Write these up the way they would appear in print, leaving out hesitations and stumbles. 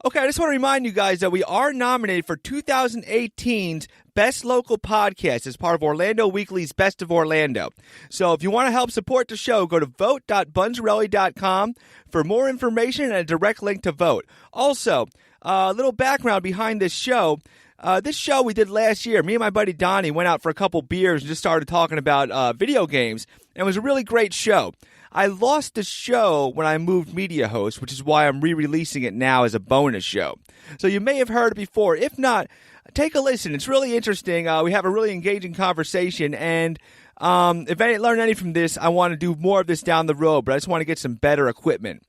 Okay, I just want to remind you guys that we are nominated for 2018's Best Local Podcast as part of Orlando Weekly's Best of Orlando. So if you want to help support the show, go to vote.bunzerelly.com for more information and a direct link to vote. Also, a little background behind this show. This show we did last year, me and my buddy Donnie went out for a couple beers and just started talking about video games, and it was a really great show. I lost the show when I moved media host, which is why I'm re-releasing it now as a bonus show. So you may have heard it before. If not, take a listen. It's really interesting. We have a really engaging conversation, and if I didn't learn any from this, I want to do more of this down the road, but I just want to get some better equipment.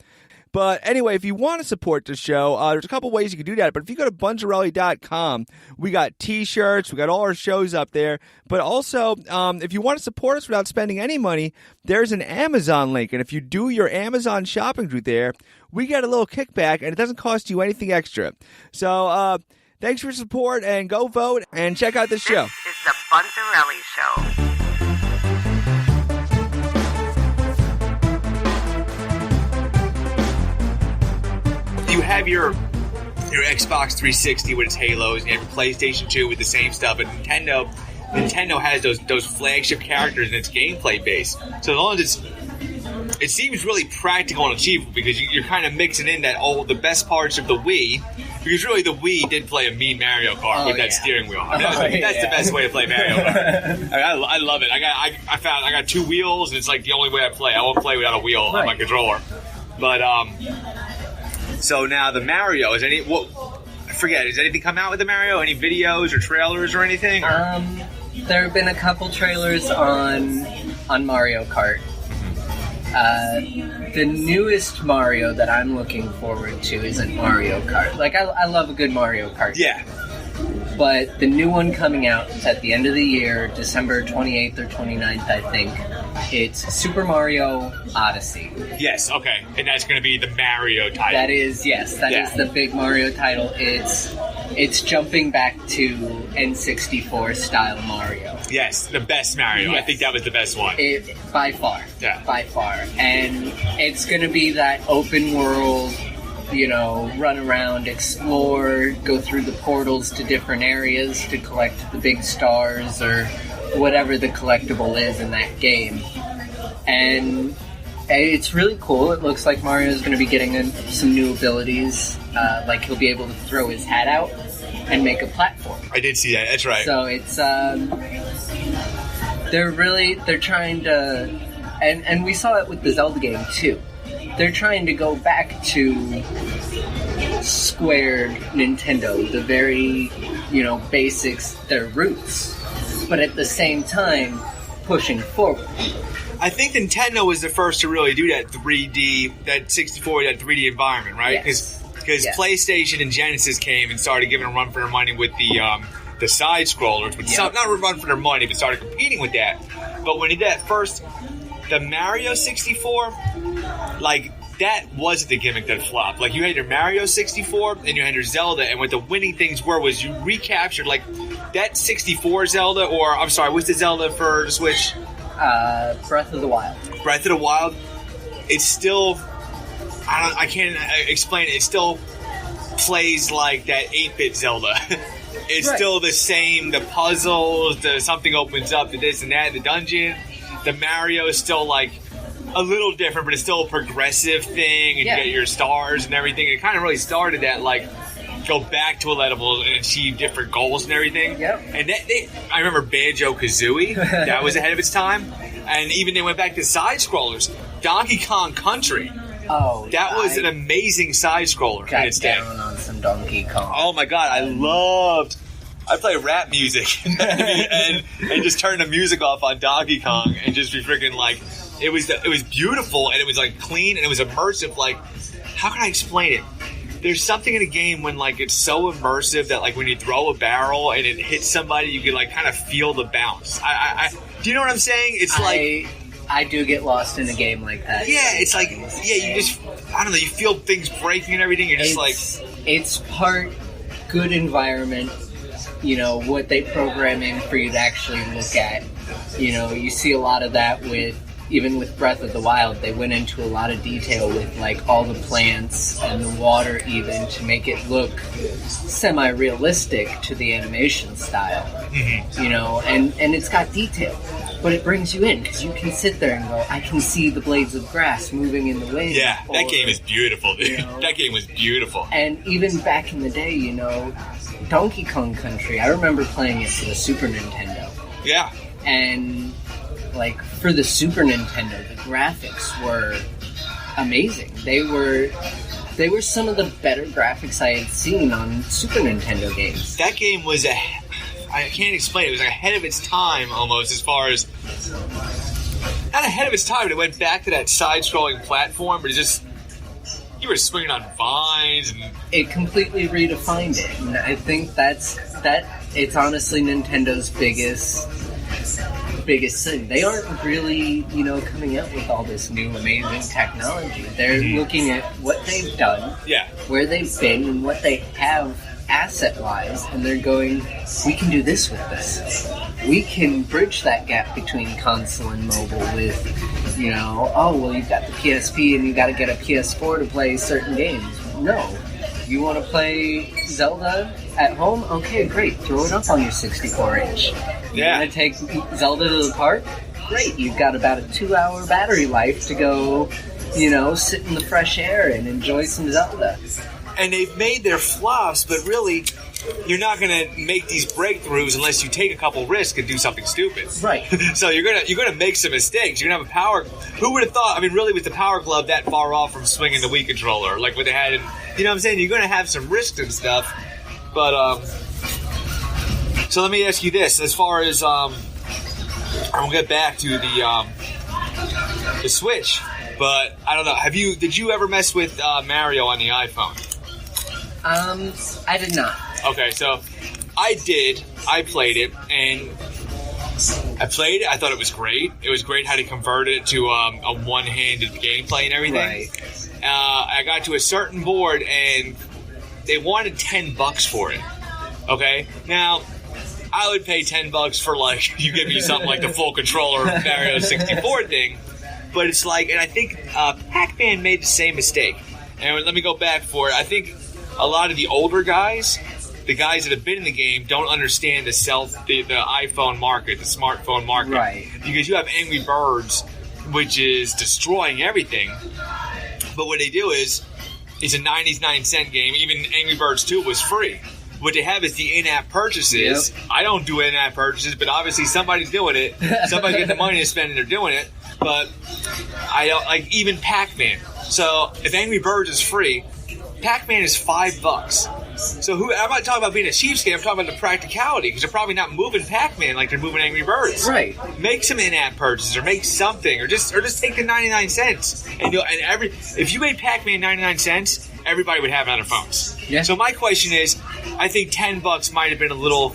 But anyway, if you want to support the show, there's a couple ways you can do that. But if you go to Bunzerelly.com, we got T-shirts, we got all our shows up there. But also, if you want to support us without spending any money, there's an Amazon link. And if you do your Amazon shopping through there, we get a little kickback, and it doesn't cost you anything extra. So thanks for your support, and go vote, and check out the show. This is the Bunzerelly Show. You have your Xbox 360 with its Halos, and you have your PlayStation 2 with the same stuff, but Nintendo has those flagship characters in its gameplay base. So as long as it seems really practical and achievable, because you're kind of mixing in the best parts of the Wii, because really the Wii did play a mean Mario Kart with that steering wheel. I mean, that's the best way to play Mario Kart. I love it. I found I got two wheels, and it's like the only way I play. I won't play without a wheel on my controller. But so now the Mario, I forget, has anything come out with the Mario? Any videos or trailers or anything? There have been a couple trailers on Mario Kart. The newest Mario that I'm looking forward to isn't Mario Kart. Like, I love a good Mario Kart. Yeah. But the new one coming out at the end of the year, December 28th or 29th, I think, it's Super Mario Odyssey. Yes, okay. And that's going to be the Mario title. That is, yes. That is the big Mario title. It's jumping back to N64 style Mario. Yes, the best Mario. Yes. I think that was the best one. By far. Yeah. By far. And it's going to be that open world, run around, explore, go through the portals to different areas to collect the big stars or whatever the collectible is in that game. And it's really cool. It looks like Mario's going to be getting some new abilities. Like he'll be able to throw his hat out and make a platform. I did see that. That's right. So it's they're trying to, and we saw it with the Zelda game too. They're trying to go back to squared Nintendo, the very, basics, their roots, but at the same time pushing forward. I think Nintendo was the first to really do that 3D, that 64, that 3D environment, right? Because PlayStation and Genesis came and started giving a run for their money with the side scrollers, but not a run for their money, but started competing with that. But when they did that first, the Mario 64, like, that wasn't the gimmick that flopped. Like, you had your Mario 64 and you had your Zelda, and what the winning things were was you recaptured, like, that 64 Zelda, or, I'm sorry, what's the Zelda for the Switch? Breath of the Wild. Breath of the Wild, it's still, I can't explain it, it still plays like that 8-bit Zelda. It's still the same, the puzzles, something opens up, the this and that, the dungeon. The Mario is still, like, a little different, but it's still a progressive thing, and you get your stars and everything. It kind of really started that, like, go back to a level and achieve different goals and everything. Yep. And I remember Banjo-Kazooie. That was ahead of its time. And even they went back to side-scrollers. Donkey Kong Country. Oh, that was an amazing side-scroller in its day. Down on some Donkey Kong. Oh, my God. I play rap music and just turn the music off on Donkey Kong and just be freaking like, it was beautiful, and it was like clean, and it was immersive. Like, how can I explain it? There's something in a game when, like, it's so immersive that, like, when you throw a barrel and it hits somebody, you can, like, kind of feel the bounce. Do you know what I'm saying? It's like, I do get lost in a game like that. Yeah, it's like, you just, I don't know, you feel things breaking and everything. You're just it's part good environment. What they program in for you to actually look at. You see a lot of that with, even with Breath of the Wild, they went into a lot of detail with like all the plants and the water even to make it look semi-realistic to the animation style. You know, and it's got detail. But it brings you in because you can sit there and go, I can see the blades of grass moving in the wind. Yeah, that game is beautiful, dude. You know, that game was beautiful. And even back in the day, you know, Donkey Kong Country, I remember playing it for the Super Nintendo. Yeah. And, like, for the Super Nintendo, the graphics were amazing. They were some of the better graphics I had seen on Super Nintendo games. That game was I can't explain it. It was ahead of its time, almost, as far as... Not ahead of its time, but it went back to that side-scrolling platform, but it just... You were swinging on vines, and... It completely redefined it, and I think it's honestly Nintendo's biggest thing. They aren't really, you know, coming out with all this new amazing technology. They're looking at what they've done, where they've been, and what they have asset-wise, and they're going, we can do this with this. We can bridge that gap between console and mobile with, you know, oh, well, you've got the PSP and you got to get a PS4 to play certain games. No. You want to play Zelda at home? Okay, great. Throw it up on your 64-inch. You want to take Zelda to the park? Great. You've got about a 2-hour battery life to go, you know, sit in the fresh air and enjoy some Zelda. And they've made their flops, but really, you're not going to make these breakthroughs unless you take a couple risks and do something stupid. Right. So you're gonna make some mistakes. You're gonna have a power. Who would have thought? I mean, really, with the Power Glove that far off from swinging the Wii controller, like what they had in, you know what I'm saying? You're gonna have some risks and stuff. But so let me ask you this: as far as I'm gonna get back to the Switch, but I don't know. Did you ever mess with Mario on the iPhone? I did not. Okay, so I did. I played it, and I thought it was great. It was great how they converted it to a one-handed gameplay and everything. Right. I got to a certain board, and they wanted $10 for it. Okay? Now, I would pay $10 for, like, you give me something like the full controller Mario 64 thing, but it's like, and I think Pac-Man made the same mistake. And let me go back for it. I think a lot of the older guys, the guys that have been in the game, don't understand the iPhone market, the smartphone market. Right. Because you have Angry Birds, which is destroying everything. But what they do is, it's a 99-cent game. Even Angry Birds 2 was free. What they have is the in-app purchases. Yep. I don't do in-app purchases, but obviously somebody's doing it. Somebody's getting the money to spend and they're doing it. But I don't, like, even Pac-Man. So if Angry Birds is free, Pac-Man is $5. So I'm not talking about being a cheapskate. I'm talking about the practicality, because they're probably not moving Pac-Man like they're moving Angry Birds. Right. Make some in-app purchases, or make something, or just take the 99 cents. And if you made Pac-Man 99 cents, everybody would have it on their phones. Yeah. So my question is, I think $10 might have been a little.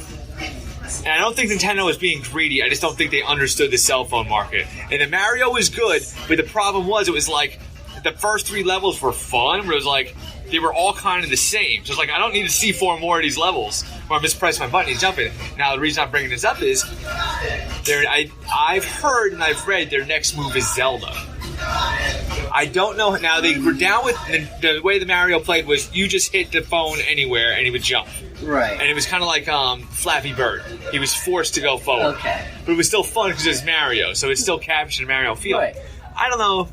And I don't think Nintendo was being greedy. I just don't think they understood the cell phone market. And the Mario was good, but the problem was, it was like the first 3 levels were fun, where it was like they were all kind of the same. So it's like, I don't need to see 4 more of these levels where I'm just pressing my button and jumping. Now, the reason I'm bringing this up is I've heard and I've read their next move is Zelda. I don't know. Now, they were down with the way the Mario played was you just hit the phone anywhere and he would jump. Right. And it was kind of like Flappy Bird. He was forced to go forward. Okay. But it was still fun because it was Mario, so it still captured the Mario feel. Right. I don't know.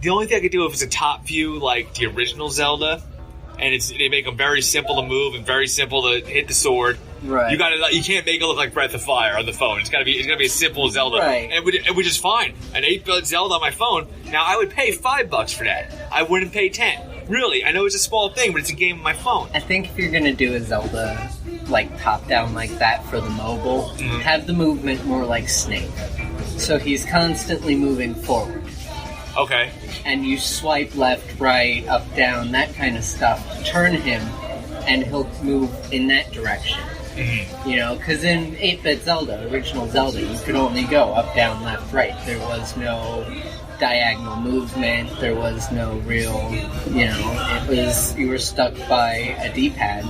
The only thing I could do if it's a top view, like the original Zelda, and they make them very simple to move and very simple to hit the sword. Right. You can't make it look like Breath of Fire on the phone. It's gotta be a simple Zelda. Right. And it would just fine. An 8-bit Zelda on my phone. Now I would pay $5 for that. I wouldn't pay $10. Really, I know it's a small thing, but it's a game on my phone. I think if you're gonna do a Zelda like top down like that for the mobile, have the movement more like Snake. So he's constantly moving forward. Okay. And you swipe left, right, up, down, that kind of stuff. Turn him, and he'll move in that direction. Mm-hmm. You know, because in 8-bit Zelda, original Zelda, you could only go up, down, left, right. There was no diagonal movement. There was no real, it was, you were stuck by a D-pad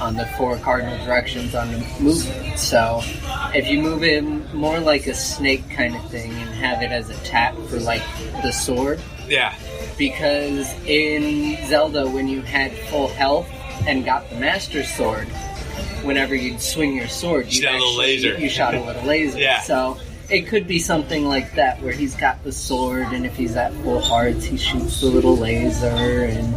on the 4 cardinal directions on the movement. So if you move it more like a snake kind of thing and have it as a tap for like the sword. Yeah. Because in Zelda, when you had full health and got the Master Sword, whenever you'd swing your sword, you shot a little laser. Yeah. So it could be something like that, where he's got the sword, and if he's at full hearts, he shoots the little laser. And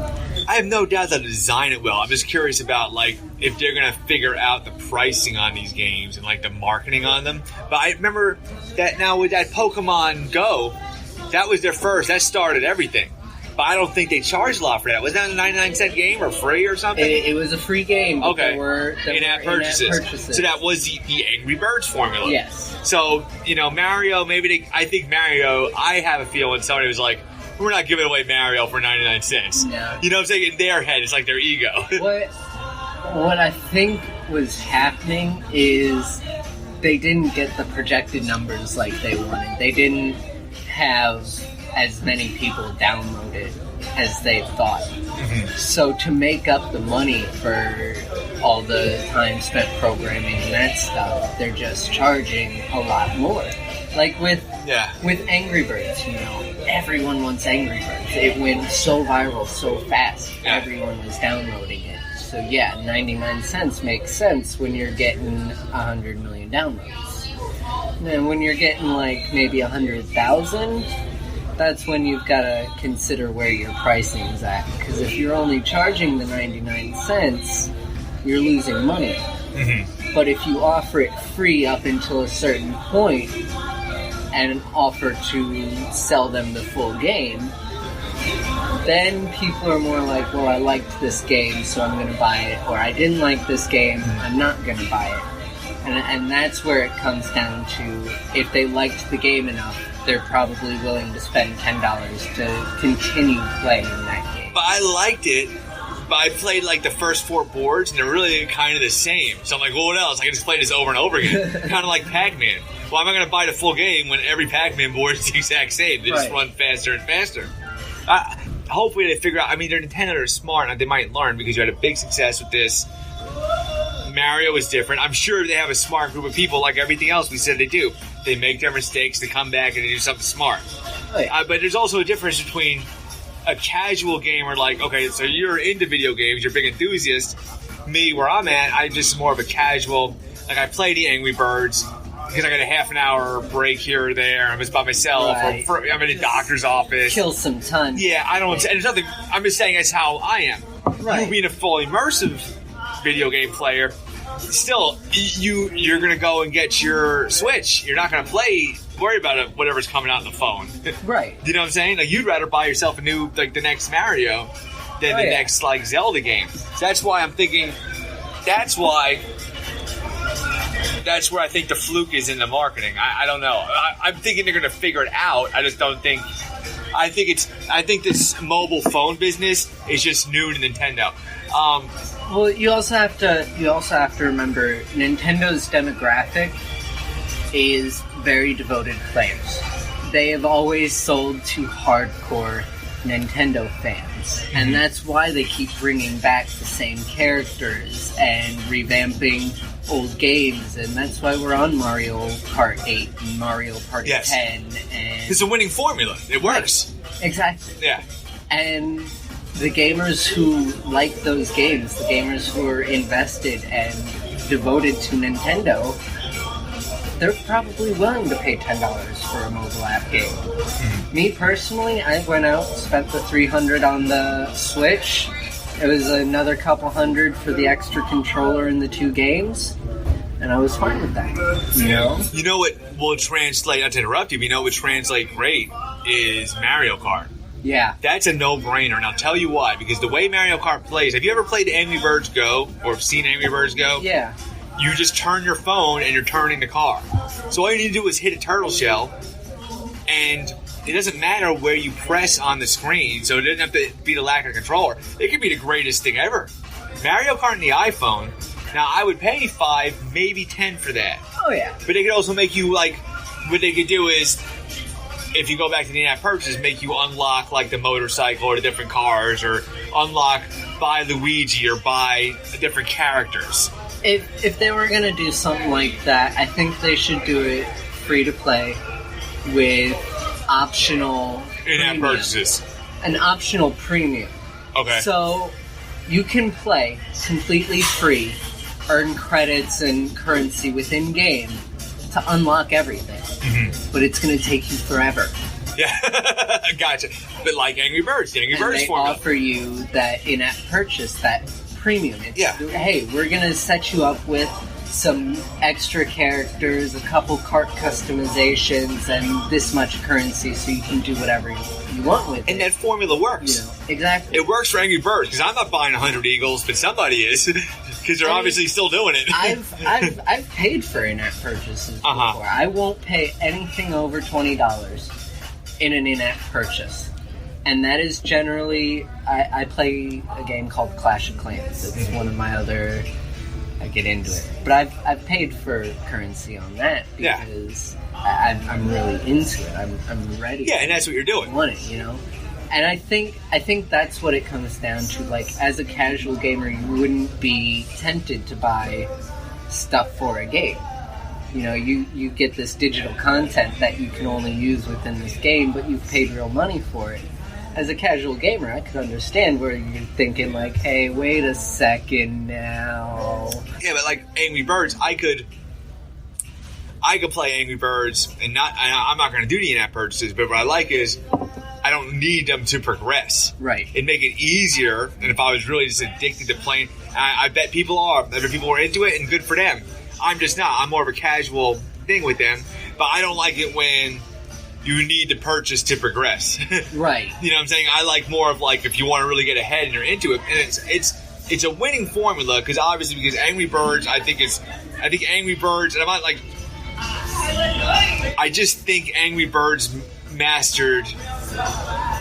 I have no doubt they'll design it well. I'm just curious about, like, if they're going to figure out the pricing on these games and, like, the marketing on them. But I remember that now with that Pokemon Go, that was their first. That started everything. But I don't think they charged a lot for that. Was that a 99-cent game or free or something? It was a free game. But okay. There were in-app purchases. So that was the Angry Birds formula. Yes. So, Mario, I think Mario, I have a feeling somebody was like, we're not giving away Mario for 99 cents. No. You know what I'm saying? In their head, it's like their ego. What I think was happening is they didn't get the projected numbers like they wanted. They didn't have as many people download it as they thought. Mm-hmm. So to make up the money for all the time spent programming and that stuff, they're just charging a lot more. Like with Angry Birds, everyone wants Angry Birds. It went so viral so fast. Yeah. Everyone was downloading it. So 99 cents makes sense when you're getting 100 million downloads. And when you're getting like maybe 100,000, that's when you've got to consider where your pricing's at. Because if you're only charging the 99 cents, you're losing money. Mm-hmm. But if you offer it free up until a certain point and offer to sell them the full game, then people are more like, well, I liked this game, so I'm going to buy it. Or I didn't like this game, I'm not going to buy it. And that's where it comes down to, if they liked the game enough, they're probably willing to spend $10 to continue playing that game. But I liked it, but I played like the first 4 boards, and they're really kind of the same. So I'm like, well, what else? I can just play this over and over again. Kind of like Pac-Man. Well, I'm not going to buy the full game when every Pac-Man board is the exact same. They just run faster and faster. Hopefully they figure out, they're Nintendo, they're smart, and they might learn, because you had a big success with this. Mario is different. I'm sure they have a smart group of people, like everything else we said they do. They make their mistakes, they come back, and they do something smart. But there's also a difference between a casual gamer, like, okay, so you're into video games, you're a big enthusiast. Me, where I'm at, I'm just more of a casual, like, I play the Angry Birds, because I got a half an hour break here or there. I'm just by myself. Or I'm in a doctor's office. Kill some time. Yeah, I don't. And there's nothing. I'm just saying that's how I am. Right. You being a full immersive video game player, still you're gonna go and get your Switch. You're not gonna worry about it, whatever's coming out on the phone. Right. You know what I'm saying? Like, you'd rather buy yourself a new, like, the next Mario than the next, like, Zelda game. So that's why I'm thinking. That's where I think the fluke is in the marketing. I don't know. I'm thinking they're going to figure it out. I just don't think. I think this mobile phone business is just new to Nintendo. Well, you also have to remember, Nintendo's demographic is very devoted players. They have always sold to hardcore Nintendo fans, and that's why they keep bringing back the same characters and revamping old games, and that's why we're on Mario Kart 8 and Mario Party 10. And it's a winning formula. It works. Right. Exactly. Yeah. And the gamers who like those games, the gamers who are invested and devoted to Nintendo, they're probably willing to pay $10 for a mobile app game. Mm-hmm. Me personally, I went out, spent the $300 on the Switch. It was another couple $100 for the extra controller and the 2 games, and I was fine with that. You know what will translate, not to interrupt you, but you know what would translate great is Mario Kart. Yeah. That's a no-brainer, and I'll tell you why. Because the way Mario Kart plays, have you ever played Angry Birds Go, or seen Angry Birds Go? Yeah. You just turn your phone and you're turning the car. So all you need to do is hit a turtle shell, and it doesn't matter where you press on the screen, so it doesn't have to be the lack of controller. It could be the greatest thing ever. Mario Kart on the iPhone, now I would pay $5, maybe $10 for that. Oh, yeah. But they could also make you, like, what they could do is, if you go back to the in-app purchases, make you unlock like the motorcycle or the different cars, or unlock buy Luigi or buy different characters. If they were gonna do something like that, I think they should do it free to play with optional In-app purchases. An optional premium. Okay. So you can play completely free, earn credits and currency within game to unlock everything. Mm-hmm. But it's going to take you forever. Yeah, gotcha. But like Angry Birds, the Angry Birds they formula. offer you that in-app purchase, that premium. It's, yeah. Hey, we're going to set you up with some extra characters, a couple cart customizations, and this much currency so you can do whatever you want with it. And that formula works. You know, exactly. It works for Angry Birds, because I'm not buying 100 Eagles, but somebody is, because they're obviously still doing it. I've paid for in-app purchases before. I won't pay anything over $20 in an in-app purchase. And that is generally, I play a game called Clash of Clans. It's one of my other... I get into it, but I've paid for currency on that because I'm really into it. I'm ready. Yeah, and that's what you're doing. I want it, you know. And I think that's what it comes down to. Like, as a casual gamer, you wouldn't be tempted to buy stuff for a game. You know, you get this digital content that you can only use within this game, but you've paid real money for it. As a casual gamer, I could understand where you're thinking, like, hey, wait a second now. Yeah, but like Angry Birds, I could play Angry Birds, and I'm not going to do the in-app purchases, but what I like is I don't need them to progress. Right. It'd make it easier than if I was really just addicted to playing. I bet people are. Other people are into it, and good for them. I'm just not. I'm more of a casual thing with them, but I don't like it when you need to purchase to progress. Right. You know what I'm saying? I like more of like if you want to really get ahead and you're into it, and it's a winning formula because Angry Birds, I think Angry Birds, and I'm not like, I just think Angry Birds mastered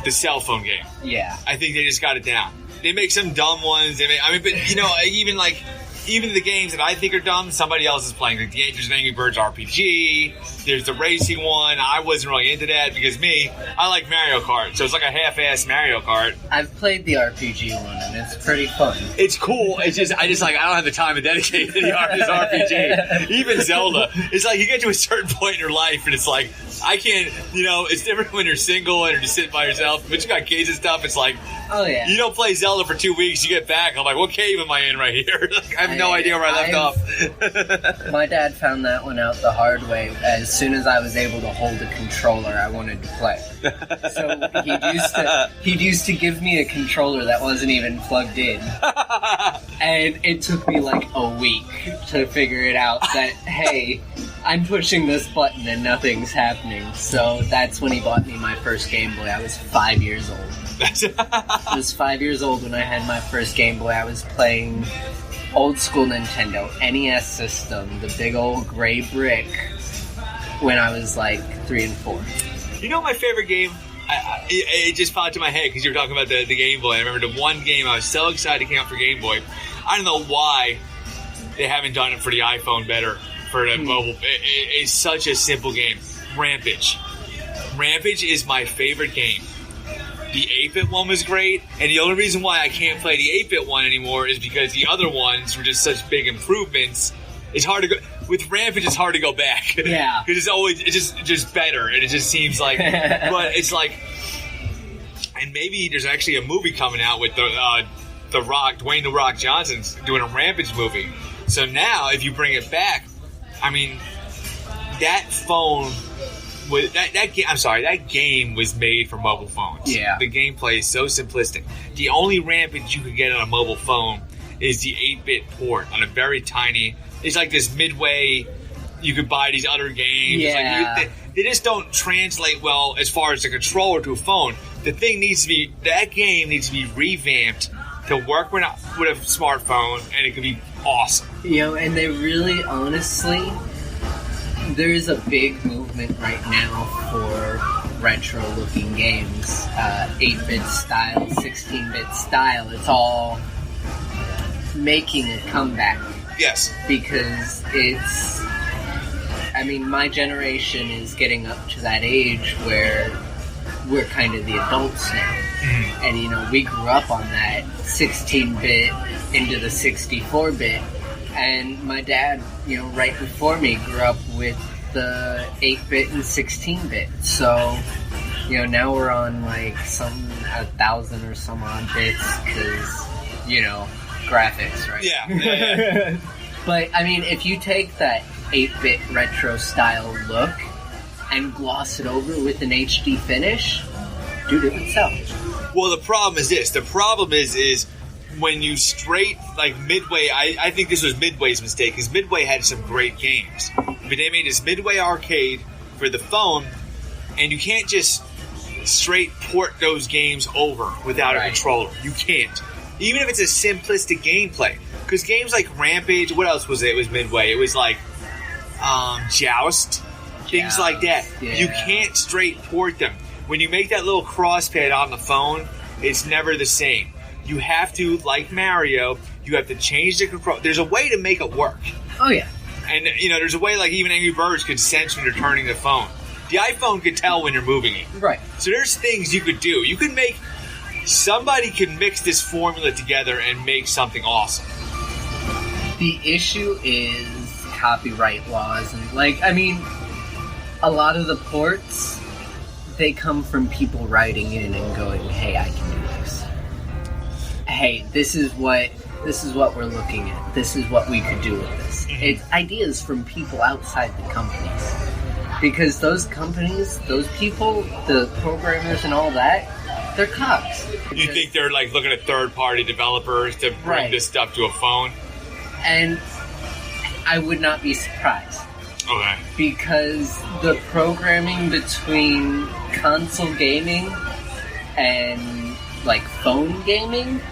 the cell phone game. Yeah. I think they just got it down. They make some dumb ones. But you know, even the games that I think are dumb, somebody else is playing. Like there's an Angry Birds RPG. There's the racing one. I wasn't really into that because I like Mario Kart, so it's like a half-assed Mario Kart. I've played the RPG one, and it's pretty fun. It's cool. It's just I don't have the time to dedicate to this RPG. Even Zelda, it's like you get to a certain point in your life, and it's like I can't. You know, it's different when you're single and you're just sitting by yourself. But you got kids and stuff. It's like, oh yeah, you don't play Zelda for 2 weeks. You get back, I'm like, what cave am I in right here? Like, I have no idea where I left off. My dad found that one out the hard way. As soon as I was able to hold a controller, I wanted to play. So he used to give me a controller that wasn't even plugged in, and it took me like a week to figure it out that hey, I'm pushing this button and nothing's happening. So that's when he bought me my first Game Boy. I was 5 years old. I was 5 years old when I had my first Game Boy. I was playing old school Nintendo NES system, the big old gray brick, when I was like 3 and 4. You know my favorite game? It just popped in my head because you were talking about the Game Boy. I remember the one game I was so excited came out for Game Boy. I don't know why they haven't done it for the iPhone better, for the mobile. It's such a simple game. Rampage. Rampage is my favorite game. The 8-bit one was great, and the only reason why I can't play the 8-bit one anymore is because the other ones were just such big improvements. It's hard to go with Rampage. It's hard to go back. Yeah, because it's just better, and it just seems like. But it's like, and maybe there's actually a movie coming out with the Rock, Dwayne "The Rock" Johnson's doing a Rampage movie. So now, if you bring it back, I mean, that phone. That game was made for mobile phones. Yeah. The gameplay is so simplistic. The only Rampage you could get on a mobile phone is the 8-bit port on a very tiny. It's like this midway. You could buy these other games. Yeah. Like they just don't translate well as far as the controller to a phone. That game needs to be revamped to work with a smartphone, and it could be awesome. You know, and they really, honestly, there's a big movement right now for retro-looking games, 8-bit style, 16-bit style. It's all making a comeback. Yes. Because it's... I mean, my generation is getting up to that age where we're kind of the adults now. Mm-hmm. And, you know, we grew up on that 16-bit into the 64-bit. And my dad, you know, right before me grew up with the 8-bit and 16-bit. So, you know, now we're on, like, 1,000 or some odd bits because, you know, graphics, right? Yeah. But, I mean, if you take that 8-bit retro style look and gloss it over with an HD finish, dude, it would sell. Well, the problem is this. The problem is when you straight, like, Midway, I think this was Midway's mistake, because Midway had some great games. But they made this Midway arcade for the phone, and you can't just straight port those games over without a controller. You can't. Even if it's a simplistic gameplay. Because games like Rampage, what else was it? It was Midway. It was like Joust, things like that. Yeah. You can't straight port them. When you make that little crosspad on the phone, it's never the same. You have to, like Mario, you have to change the control. There's a way to make it work. Oh, yeah. And, you know, there's a way, like, even Angry Birds could sense when you're turning the phone. The iPhone could tell when you're moving it. Right. So there's things you could do. You could make... Somebody can mix this formula together and make something awesome. The issue is copyright laws. And, like, I mean, a lot of the ports, they come from people writing in and going, hey, I can do this. Hey, this is what we're looking at. This is what we could do with this. It's ideas from people outside the companies. Because those companies, those people, the programmers and all that, they're cops. You think they're, like, looking at third-party developers to bring this stuff to a phone? And I would not be surprised. Okay. Because the programming between console gaming and, like, phone gaming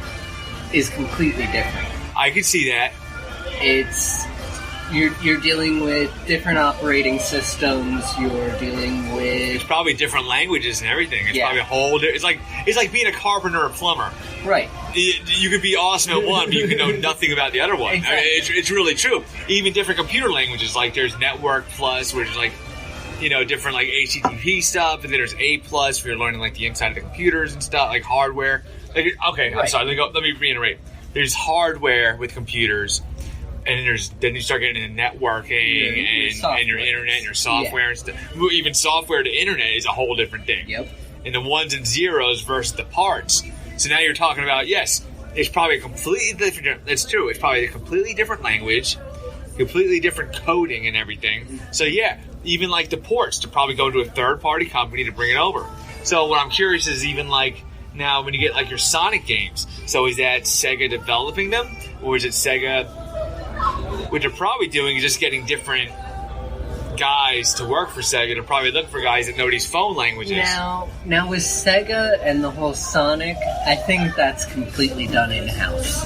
is completely different. I could see that. It's... You're dealing with different operating systems. You're dealing with... It's probably different languages and everything. It's Yeah. probably a whole... It's like being a carpenter or a plumber. Right. You could be awesome at one, but you can know nothing about the other one. Exactly. I mean, it's really true. Even different computer languages, like there's Network Plus, which is like, you know, different like HTTP stuff, and then there's A Plus for you're learning like the inside of the computers and stuff, like hardware. Like, okay, I'm sorry. Let me reiterate. There's hardware with computers, and then you start getting into networking and your internet and your software and stuff. Even software to internet is a whole different thing. Yep. And the ones and zeros versus the parts. So now you're talking about, yes, it's probably a completely different... That's true. It's probably a completely different language, completely different coding and everything. So yeah, even like the ports to probably go to a third-party company to bring it over. So what I'm curious is even like now when you get like your Sonic games. So is that Sega developing them, or is it Sega? What they're probably doing is just getting different guys to work for Sega to probably look for guys that know these phone languages. Now with Sega and the whole Sonic, I think that's completely done in-house.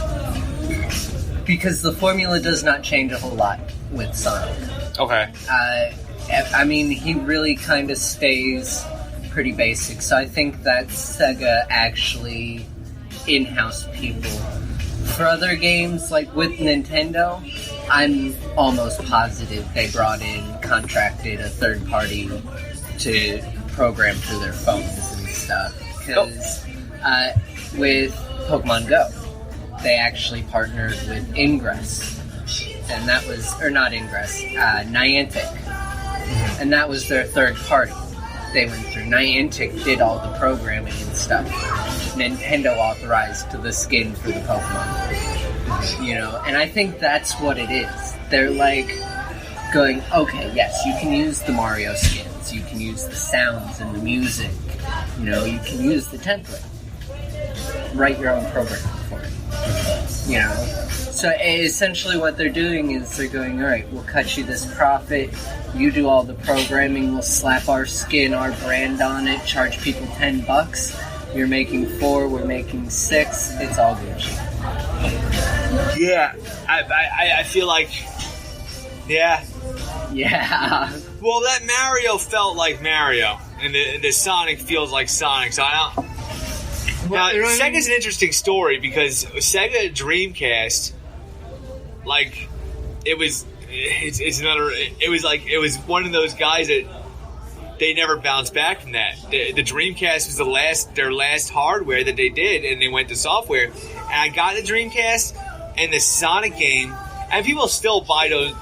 Because the formula does not change a whole lot with Sonic. Okay. I mean, he really kind of stays pretty basic, so I think that Sega actually in-house people. For other games, like with Nintendo, I'm almost positive they contracted a third party to program through their phones and stuff. Because with Pokemon Go, they actually partnered with Ingress. And that was, or not Ingress, Niantic. And that was their third party. They went through. Niantic did all the programming and stuff. Nintendo authorized the skin for the Pokemon. You know, and I think that's what it is. They're like going, okay, yes, you can use the Mario skins, you can use the sounds and the music, you know, you can use the template. Write your own program for it. You know? So essentially what they're doing is they're going, alright, we'll cut you this profit, you do all the programming, we'll slap our skin, our brand on it, charge people $10, you're making 4, we're making 6, it's all good. Yeah, I feel like, yeah. Yeah. Well, that Mario felt like Mario, and the Sonic feels like Sonic, so I don't... Now, Sega's an interesting story because Sega Dreamcast, like, it was it's another. It was one of those guys that they never bounced back from that. The Dreamcast was their last hardware that they did, and they went to software. And I got the Dreamcast and the Sonic game, and people still buy those.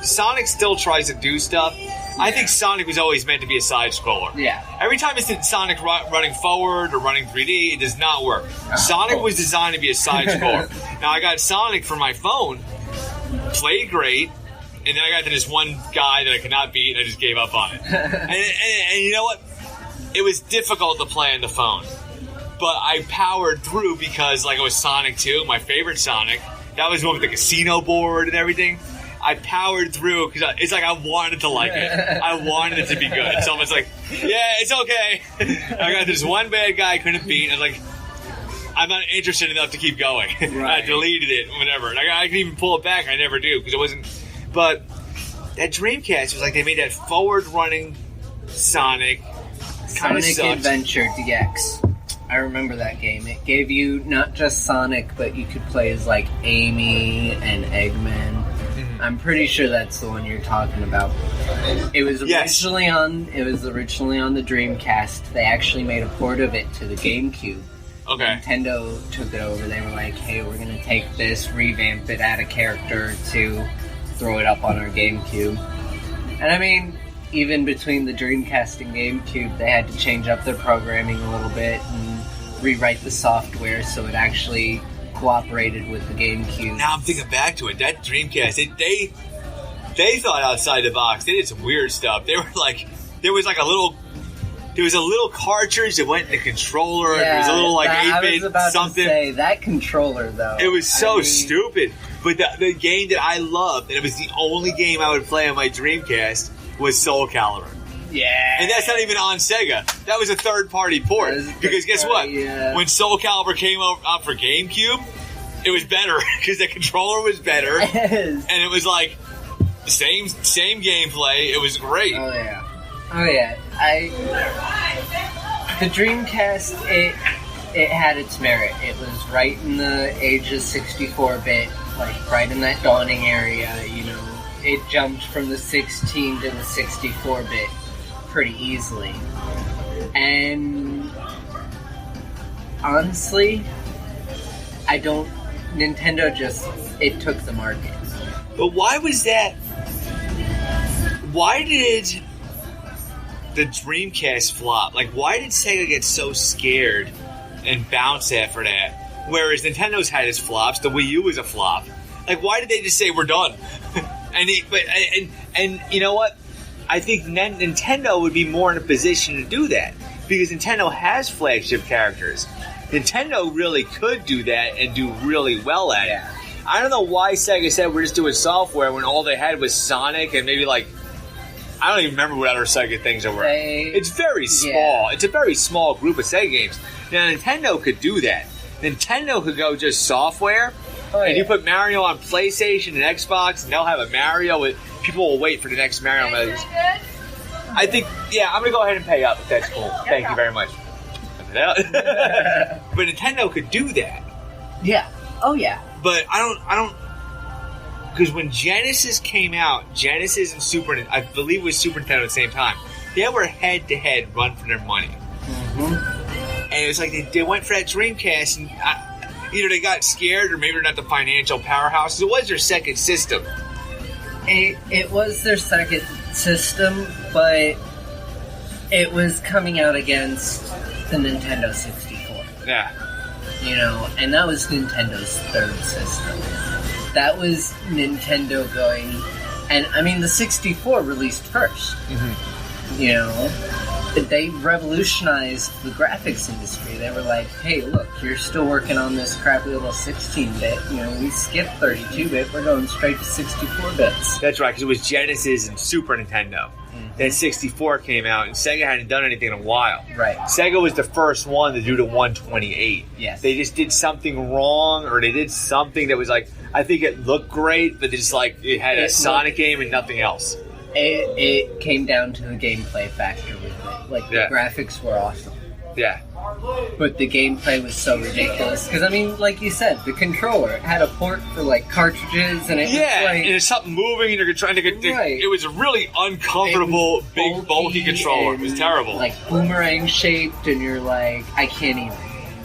Sonic still tries to do stuff. I think Sonic was always meant to be a side scroller. Yeah. Every time it's Sonic running forward or running 3D, it does not work. Sonic was designed to be a side scroller. Now I got Sonic for my phone, played great, and then I got to this one guy that I could not beat, and I just gave up on it. and you know what? It was difficult to play on the phone, but I powered through because it was Sonic 2, my favorite Sonic. That was the one with the casino board and everything. I powered through because it's like I wanted to like it. I wanted it to be good. So I was like, yeah, it's okay. I got this one bad guy I couldn't beat. I was like, I'm not interested enough to keep going. Right. I deleted it, whatever. I can even pull it back. I never do because it wasn't. But that Dreamcast was like they made that forward-running Sonic. Sonic Adventure DX. I remember that game. It gave you not just Sonic, but you could play as Amy and Eggman. I'm pretty sure that's the one you're talking about. It was originally on the Dreamcast. They actually made a port of it to the GameCube. Okay. Nintendo took it over. They were like, "Hey, we're gonna take this, revamp it, add a character to throw it up on our GameCube." And I mean, even between the Dreamcast and GameCube, they had to change up their programming a little bit and rewrite the software so it actually cooperated with the GameCube. Now I'm thinking back to it. That Dreamcast, they thought outside the box. They did some weird stuff. They were like, there was a little cartridge that went in the controller. Yeah, and it was a little 8-bit I was about something. To say, that controller though. It was so stupid. But the game that I loved, and it was the only game I would play on my Dreamcast, was Soul Calibur. Yeah. And that's not even on Sega. That was a third-party port. Because guess what? Yeah. When Soul Calibur came out for GameCube, it was better because the controller was better. Yes. And it was same gameplay. It was great. Oh yeah. The Dreamcast, it had its merit. It was right in the age of 64-bit, right in that dawning area, It jumped from the 16 to the 64-bit pretty easily. And honestly, Nintendo it took the market. But why was that? Why did the Dreamcast flop? Why did Sega get so scared and bounce after that? Whereas Nintendo's had its flops, the Wii U was a flop. Why did they just say we're done? And you know what? I think Nintendo would be more in a position to do that because Nintendo has flagship characters. Nintendo really could do that and do really well at it. I don't know why Sega said we're just doing software when all they had was Sonic and maybe I don't even remember what other Sega things there were. It's very small. Yeah. It's a very small group of Sega games. Now Nintendo could do that. Nintendo could go just software. And you put Mario on PlayStation and Xbox, and they'll have a Mario. People will wait for the next Mario. I think, I'm going to go ahead and pay up if that's cool. Thank you very much. But Nintendo could do that. Yeah. Oh, yeah. But I don't... Because when Genesis came out, Genesis and I believe it was Super Nintendo at the same time, they were head-to-head run for their money. Mm-hmm. And it was they went for that Dreamcast, and... either they got scared or maybe they're not the financial powerhouses. It was their second system. It was their second system, but it was coming out against the Nintendo 64. Yeah. And that was Nintendo's third system. That was Nintendo going... And, I mean, the 64 released first. Mm-hmm. They revolutionized the graphics industry. They were like, hey, look, you're still working on this crappy little 16-bit. We skipped 32-bit. We're going straight to 64 bits. That's right, because it was Genesis and Super Nintendo. Mm-hmm. Then 64 came out, and Sega hadn't done anything in a while. Right. Sega was the first one to do the 128. Yes. They just did something wrong, or they did something that was I think it looked great, but just it had a Sonic game and nothing else. It came down to the gameplay factor with it. The graphics were awesome. Yeah. but the gameplay was so ridiculous. Because, I mean, like you said, the controller had a port for, like, cartridges, and it was like... and it's something moving, and you're trying to get... Right. It was a really uncomfortable, big, bulky controller. It was terrible. Like, boomerang-shaped, and you're like, I can't even...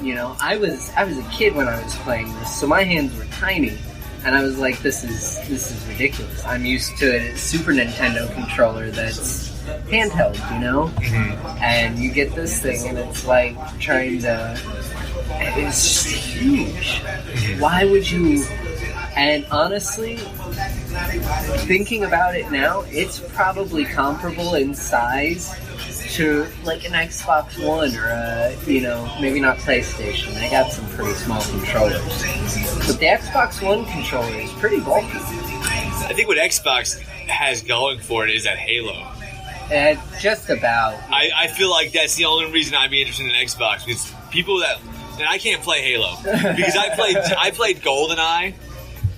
You know, I was a kid when I was playing this, so my hands were tiny, and I was like, this is ridiculous. I'm used to a Super Nintendo controller that's handheld, you know? Mm-hmm. And you get this thing, and it's like trying to... It's just huge. Why would you... And honestly, thinking about it now, it's probably comparable in size to like an Xbox One or a, you know, maybe not PlayStation. They got some pretty small controllers. But the Xbox One controller is pretty bulky. I think what Xbox has going for it is that Halo. Just about. I feel like that's the only reason I'd be interested in Xbox, because people that... And I can't play Halo. Because I played GoldenEye,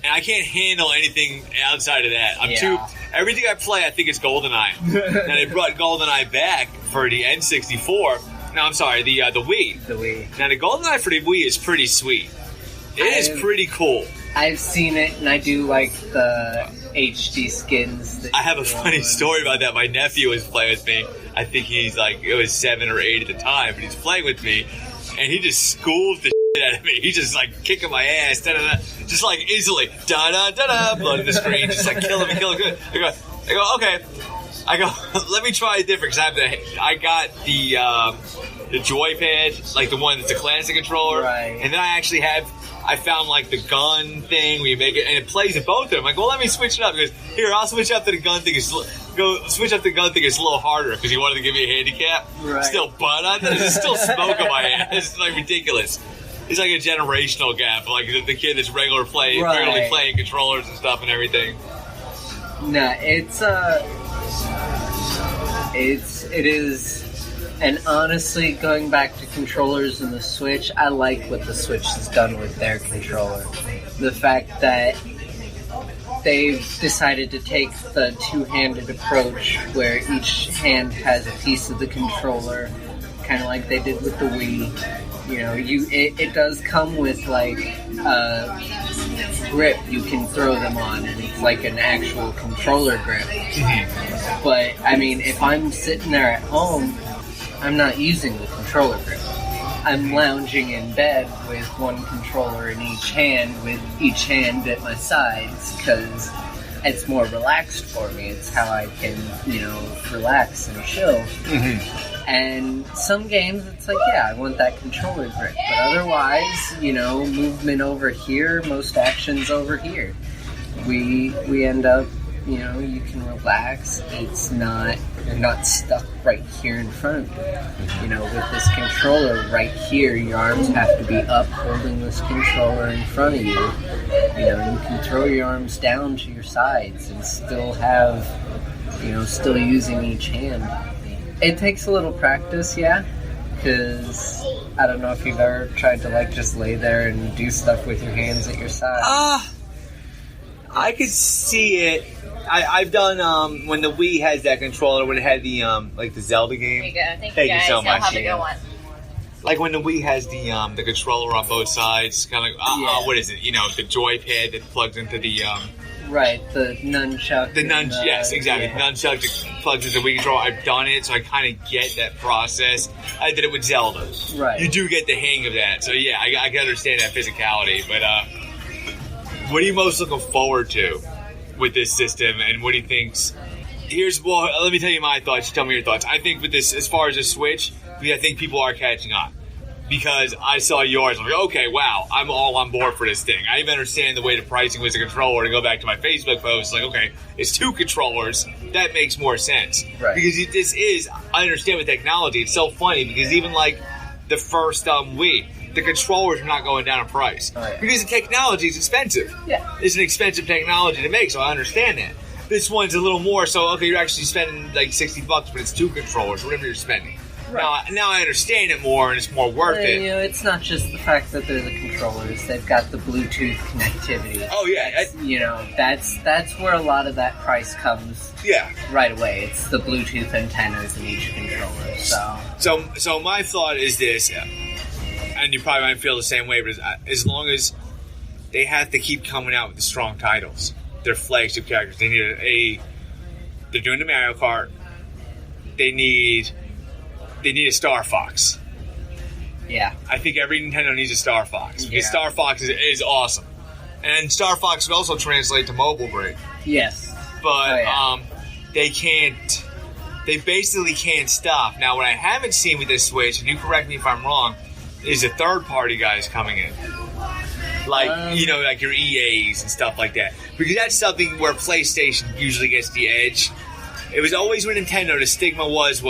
and I can't handle anything outside of that. I'm too... Everything I play, I think it's GoldenEye. And they brought GoldenEye back for the N64. No, I'm sorry, the Wii. The Wii. Now, the GoldenEye for the Wii is pretty sweet. It is pretty cool. I've seen it, and I do like the HD skins. I have a funny story about that. My nephew was playing with me. I think he's like, it was 7 or 8 at the time, but he's playing with me, and he just schools the shit out of me. He's just like kicking my ass, da-da-da, just like easily, da-da-da-da, blood in the screen, just like killing me. I go, okay. I go, let me try it different, because I got the joypad, like the one that's a classic controller, right. And then I found like the gun thing where you make it, and it plays in both of them. I'm like, well, let me switch it up. He goes, here, I'll switch up to the gun thing. It's a little harder, because he wanted to give me a handicap. Right. Still, but there's still smoke on my ass. It's like ridiculous. It's like a generational gap. Like the kid that's regularly playing controllers and stuff and everything. Nah, it is. And honestly, going back to controllers and the Switch, I like what the Switch has done with their controller. The fact that they've decided to take the two-handed approach where each hand has a piece of the controller, kind of like they did with the Wii. You know, it does come with like a grip you can throw them on, and it's like an actual controller grip. Mm-hmm. But, I mean, if I'm sitting there at home, I'm not using the controller grip. I'm lounging in bed with one controller in each hand, with each hand at my sides, because it's more relaxed for me. It's how I can, you know, relax and chill. Mm-hmm. And some games, it's like, yeah, I want that controller grip. But otherwise, you know, movement over here, most actions over here. We end up, you know, you can relax. It's not, you're not stuck right here in front of you. You know, with this controller right here, your arms have to be up holding this controller in front of you. You know, you can throw your arms down to your sides and still have, you know, still using each hand. It takes a little practice, yeah, because I don't know if you've ever tried to, like, just lay there and do stuff with your hands at your side. I could see it. I've done when the Wii has that controller, when it had the like the Zelda game. There you go. Thank you guys. so much. Have a good one. Like when the Wii has the controller on both sides, kind of like what is it? You know, the joypad that plugs into the right, the nunchuck. Yes, exactly. Yeah. The nunchuck that plugs into the Wii controller. I've done it, so I kind of get that process. I did it with Zelda. Right. You do get the hang of that, so yeah, I can understand that physicality. But what are you most looking forward to with this system, and what do you think's... let me tell you my thoughts. Tell me your thoughts. I think with this, as far as the Switch, I think people are catching on. Because I saw yours, I'm like, okay, wow, I'm all on board for this thing. I even understand the way the pricing was a controller. To go back to my Facebook post, like, okay, it's 2 controllers. That makes more sense. Right. Because I understand with technology, it's so funny, because even like the first Wii, the controllers are not going down in price. Oh, yeah. Because the technology is expensive. Yeah. It's an expensive technology to make, so I understand that. This one's a little more, so okay, you're actually spending like $60, but it's 2 controllers, whatever you're spending. Now I understand it more, and it's more worth it. You know, it's not just the fact that they're the controllers; they've got the Bluetooth connectivity. Oh yeah, that's where a lot of that price comes. Yeah, right away. It's the Bluetooth antennas in each controller. So my thought is this, and you probably might feel the same way, but as long as they have to keep coming out with the strong titles, their flagship characters, they need they're doing the Mario Kart. They need a Star Fox. Yeah. I think every Nintendo needs a Star Fox. Because Star Fox is awesome. And Star Fox would also translate to mobile great. Yes. But they basically can't stop. Now, what I haven't seen with this Switch, and you correct me if I'm wrong, is the third-party guys coming in. Like, like your EAs and stuff like that. Because that's something where PlayStation usually gets the edge. It was always with Nintendo, the stigma was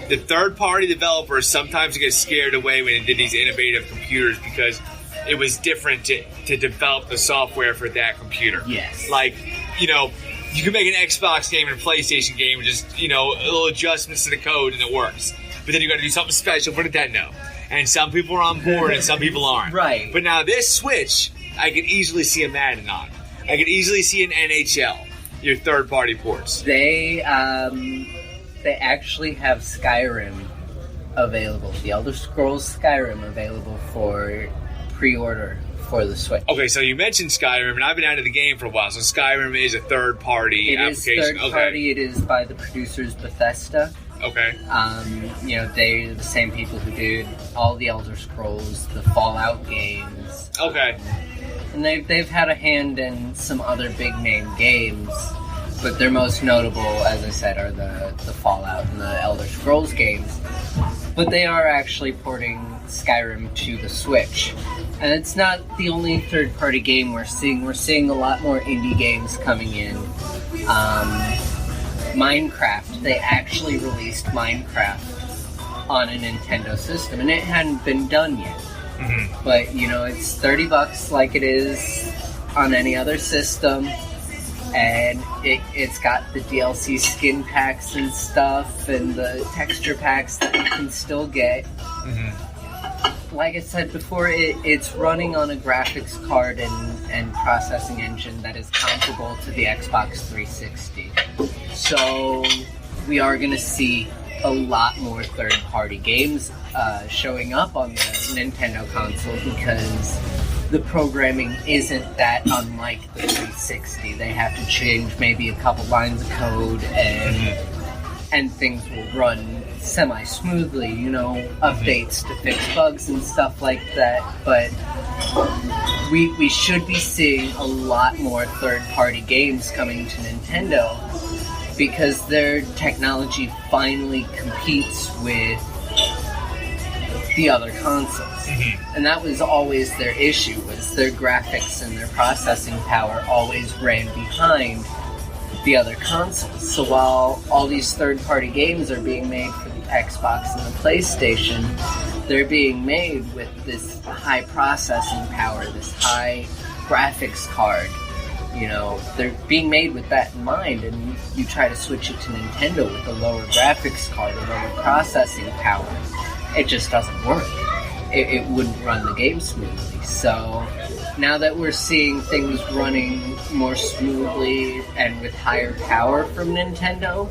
the third-party developers sometimes get scared away when they did these innovative computers because it was different to develop the software for that computer. Yes. Like, you can make an Xbox game and a PlayStation game with just, little adjustments to the code and it works. But then you got to do something special for Nintendo. And some people are on board and some people aren't. Right. But now this Switch, I could easily see a Madden on. I could easily see an NHL. Your third-party ports. They actually have Skyrim available. The Elder Scrolls Skyrim available for pre-order for the Switch. Okay, so you mentioned Skyrim, and I've been out of the game for a while, so Skyrim is a third-party application. It is third-party. It is by the producers Bethesda. Okay. They're the same people who did all the Elder Scrolls, the Fallout games. Okay. And they've had a hand in some other big-name games, but their most notable, as I said, are the Fallout and the Elder Scrolls games. But they are actually porting Skyrim to the Switch. And it's not the only third-party game we're seeing. We're seeing a lot more indie games coming in. Minecraft, they actually released Minecraft on a Nintendo system, and it hadn't been done yet. Mm-hmm. But, it's $30 like it is on any other system, and it's got the DLC skin packs and stuff, and the texture packs that you can still get. Mm-hmm. Like I said before, it's running on a graphics card and processing engine that is comparable to the Xbox 360. So we are going to see a lot more third-party games showing up on the Nintendo console because the programming isn't that unlike the 360. They have to change maybe a couple lines of code and things will run semi-smoothly, updates to fix bugs and stuff like that. But we should be seeing a lot more third-party games coming to Nintendo because their technology finally competes with the other consoles. Mm-hmm. And that was always their issue, was their graphics and their processing power always ran behind the other consoles. So while all these third-party games are being made for the Xbox and the PlayStation, they're being made with this high processing power, this high graphics card. They're being made with that in mind, and you try to switch it to Nintendo with a lower graphics card, a lower processing power. It just doesn't work. It wouldn't run the game smoothly. So now that we're seeing things running more smoothly and with higher power from Nintendo,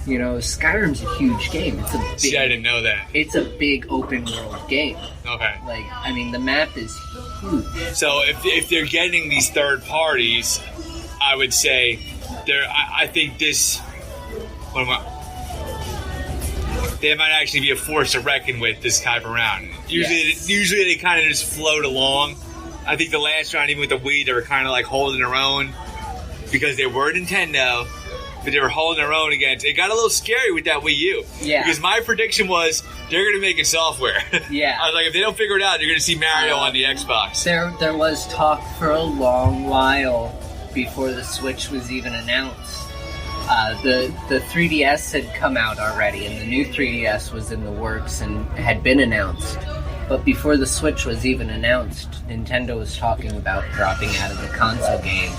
Skyrim's a huge game. It's a big, See, I didn't know that. It's a big open world game. Okay. The map is huge. So if they're getting these third parties, I would say I think this. They might actually be a force to reckon with this type of round. Usually they kind of just float along. I think the last round, even with the Wii, they were kind of like holding their own because they were Nintendo, but they were holding their own against. It got a little scary with that Wii U. Yeah. Because my prediction was they're going to make it software. Yeah. I was like, if they don't figure it out, you're going to see Mario on the Xbox. There was talk for a long while before the Switch was even announced. The 3DS had come out already, and the new 3DS was in the works and had been announced. But before the Switch was even announced, Nintendo was talking about dropping out of the console game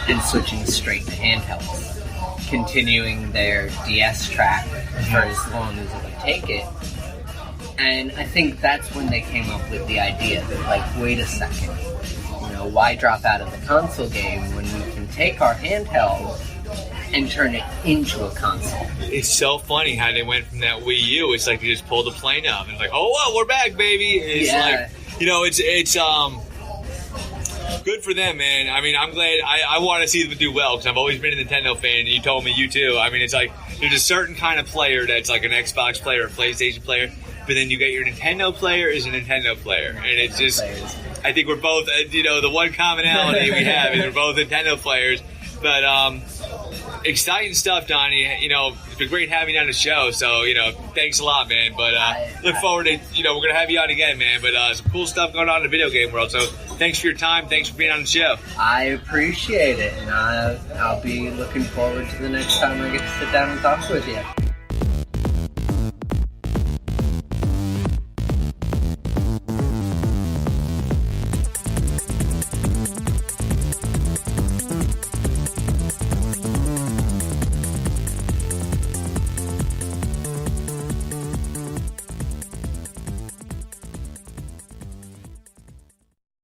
and switching straight to handhelds, continuing their DS track for as long as it would take it. And I think that's when they came up with the idea that, like, wait a second, why drop out of the console game when we can take our handheld and turn it into a console? It's so funny how they went from that Wii U. It's like they just pulled the plane up and it's like, oh, wow, we're back, baby. It's like, it's good for them, man. I mean, I'm glad. I want to see them do well because I've always been a Nintendo fan, and you told me you too. I mean, it's like there's a certain kind of player that's like an Xbox player, a PlayStation player, but then you get your Nintendo player is a Nintendo player, and it's just. I think we're both, the one commonality we have is we're both Nintendo players. But exciting stuff, Donnie. It's been great having you on the show. So, thanks a lot, man. But look forward to, we're going to have you on again, man. But some cool stuff going on in the video game world. So thanks for your time. Thanks for being on the show. I appreciate it. And I'll be looking forward to the next time I get to sit down and talk with you.